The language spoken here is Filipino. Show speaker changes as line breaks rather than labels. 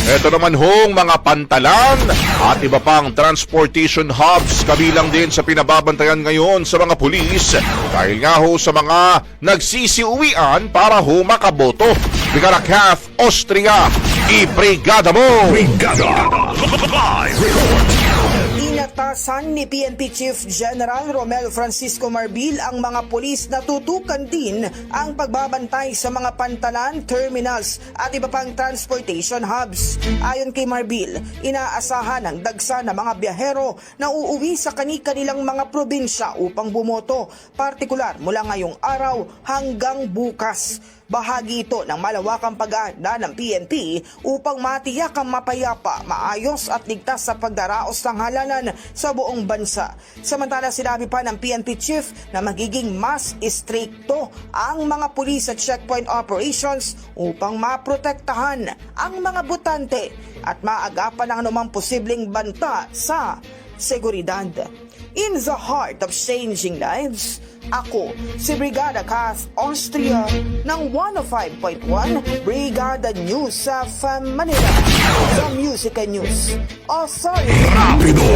Ito naman hong mga pantalan at iba pang transportation hubs kabilang din sa pinababantayan ngayon sa mga pulis dahil nga ho sa mga nagsisiuwian para ho makaboto. Bigarakaf, Austria, ibrigada mo!
Brigada Live Report.
Inatasan ni PNP Chief General Romel Francisco Marbil ang mga pulis na tutukan din ang pagbabantay sa mga pantalan, terminals at iba pang transportation hubs. Ayon kay Marbil, inaasahan ang dagsa ng mga biyahero na uuwi sa kani-kanilang mga probinsya upang bumoto, partikular mula ngayong araw hanggang bukas. Bahagi ito ng malawakang pag-aanda ng PNP upang matiyak ang mapayapa, maayos at ligtas sa pagdaraos ng halalan sa buong bansa. Samantala sinabi pa ng PNP Chief na magiging mas istrikto ang mga pulis at checkpoint operations upang maprotektahan ang mga botante at maagapan ang anumang posibleng banta sa seguridad. In the heart of changing lives, ako si Brigada Kath Austria ng 105.1 Brigada News sa Manila, the Music and News Authority.
Rapido.